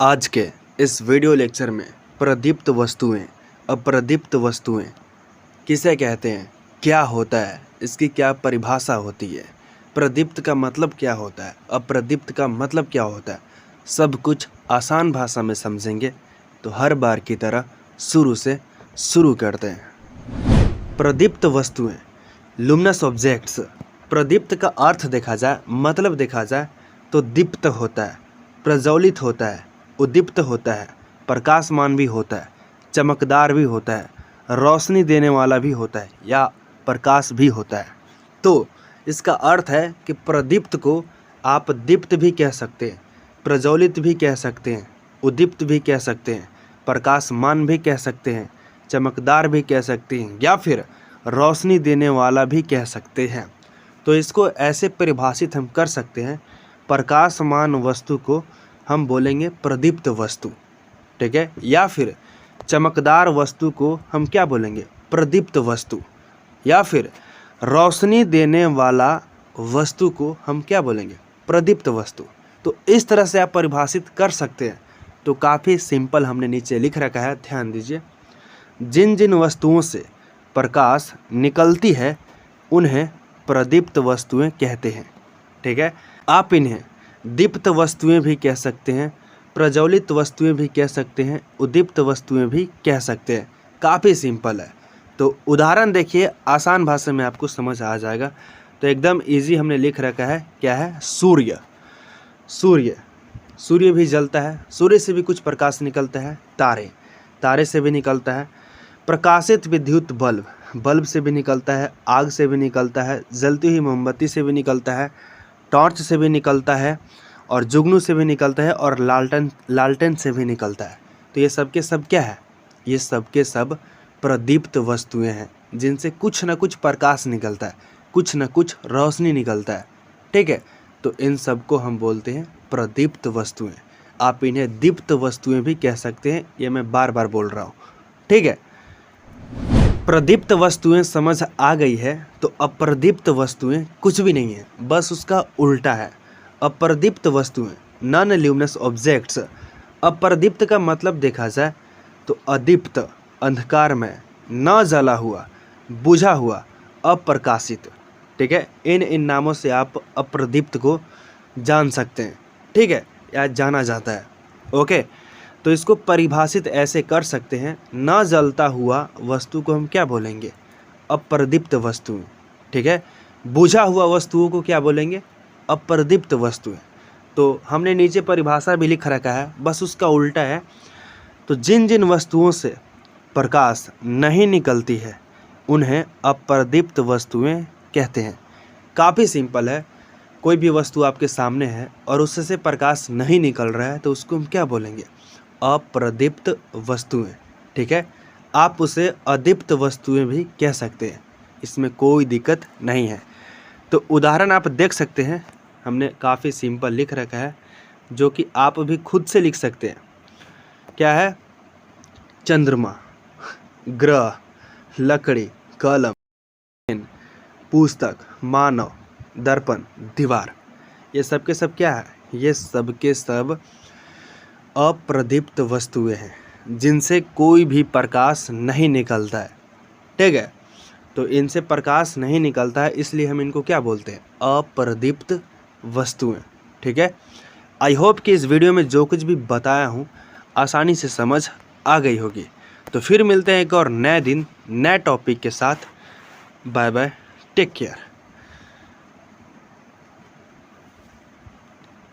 आज के इस वीडियो लेक्चर में प्रदीप्त वस्तुएं, अप्रदीप्त वस्तुएं किसे कहते हैं, क्या होता है, इसकी क्या परिभाषा होती है, प्रदीप्त का मतलब क्या होता है, अप्रदीप्त का मतलब क्या होता है, सब कुछ आसान भाषा में समझेंगे। तो हर बार की तरह शुरू से शुरू करते हैं। प्रदीप्त वस्तुएं, लुमिनस ऑब्जेक्ट्स। प्रदीप्त का अर्थ देखा जाए, मतलब देखा जाए तो दीप्त होता है, प्रज्वलित होता है, उद्दीप्त होता है, प्रकाशमान भी होता है, चमकदार भी होता है, रोशनी देने वाला भी होता है या प्रकाश भी होता है। तो इसका अर्थ है कि प्रदीप्त को आप दीप्त भी कह सकते हैं, प्रज्वलित भी कह सकते हैं, उद्दीप्त भी कह सकते हैं, प्रकाशमान भी कह सकते हैं, चमकदार भी कह सकते हैं या फिर रोशनी देने वाला भी कह सकते हैं। तो इसको ऐसे परिभाषित हम कर सकते हैं, प्रकाशमान वस्तु को हम बोलेंगे प्रदीप्त वस्तु, ठीक है, या फिर चमकदार वस्तु को हम क्या बोलेंगे, प्रदीप्त वस्तु, या फिर रोशनी देने वाला वस्तु को हम क्या बोलेंगे, प्रदीप्त वस्तु। तो इस तरह से आप परिभाषित कर सकते हैं। तो काफ़ी सिंपल हमने नीचे लिख रखा है, ध्यान दीजिए। जिन जिन वस्तुओं से प्रकाश निकलती है उन्हें प्रदीप्त वस्तुएं कहते हैं, ठीक है। आप इन्हें दीप्त वस्तुएं भी कह सकते हैं, प्रज्वलित वस्तुएं भी कह सकते हैं, उद्दीप्त वस्तुएं भी कह सकते हैं। काफ़ी सिंपल है। तो उदाहरण देखिए, आसान भाषा में आपको समझ आ जाएगा। तो एकदम इजी हमने लिख रखा है, क्या है, सूर्य। सूर्य, सूर्य भी जलता है, सूर्य से भी कुछ प्रकाश निकलता है। तारे, तारे से भी निकलता है। प्रकाशित विद्युत बल्ब, बल्ब से भी निकलता है, आग से भी निकलता है, जलती हुई मोमबत्ती से भी निकलता है, टॉर्च से भी निकलता है, और जुगनू से भी निकलता है, और लालटेन से भी निकलता है। तो ये सब के सब क्या है, ये सब के सब प्रदीप्त वस्तुएं हैं, जिनसे कुछ न कुछ प्रकाश निकलता है, कुछ न कुछ रोशनी निकलता है, ठीक है। तो इन सब को हम बोलते हैं प्रदीप्त वस्तुएं। आप इन्हें दीप्त वस्तुएं भी कह सकते हैं, ये मैं बार बार बोल रहा हूँ, ठीक है। प्रदीप्त वस्तुएं समझ आ गई है। तो अप्रदीप्त वस्तुएं कुछ भी नहीं है, बस उसका उल्टा है। अप्रदीप्त वस्तुएं, नॉन ल्यूमिनस ऑब्जेक्ट्स। अप्रदीप्त का मतलब देखा जाए तो अदीप्त, अंधकार में, न जला हुआ, बुझा हुआ, अप्रकाशित, ठीक है। इन नामों से आप अप्रदीप्त को जान सकते हैं, ठीक है, या जाना जाता है, ओके। तो इसको परिभाषित ऐसे कर सकते हैं, न जलता हुआ वस्तु को हम क्या बोलेंगे, अप्रदीप्त वस्तुएं, ठीक है। बुझा हुआ वस्तुओं को क्या बोलेंगे, अप्रदीप्त वस्तुएं। तो हमने नीचे परिभाषा भी लिख रखा है, बस उसका उल्टा है। तो जिन जिन वस्तुओं से प्रकाश नहीं निकलती है उन्हें अप्रदीप्त वस्तुएं कहते हैं। काफ़ी सिंपल है। कोई भी वस्तु आपके सामने है और उससे प्रकाश नहीं निकल रहा है तो उसको हम क्या बोलेंगे, अप्रदीप्त वस्तुएं, ठीक है। आप उसे अदीप्त वस्तुएं भी कह सकते हैं, इसमें कोई दिक्कत नहीं है। तो उदाहरण आप देख सकते हैं, हमने काफ़ी सिंपल लिख रखा है, जो कि आप भी खुद से लिख सकते हैं। क्या है, चंद्रमा, ग्रह, लकड़ी, कलम, पेन, पुस्तक, मानव, दर्पण, दीवार, ये सब के सब क्या है, ये सब के सब अप्रदीप्त वस्तुएं हैं, जिनसे कोई भी प्रकाश नहीं निकलता है, ठीक है। तो इनसे प्रकाश नहीं निकलता है, इसलिए हम इनको क्या बोलते हैं, अप्रदीप्त वस्तुएं, ठीक है। आई होप कि इस वीडियो में जो कुछ भी बताया हूँ आसानी से समझ आ गई होगी। तो फिर मिलते हैं एक और नए दिन नए टॉपिक के साथ। Bye bye, take care.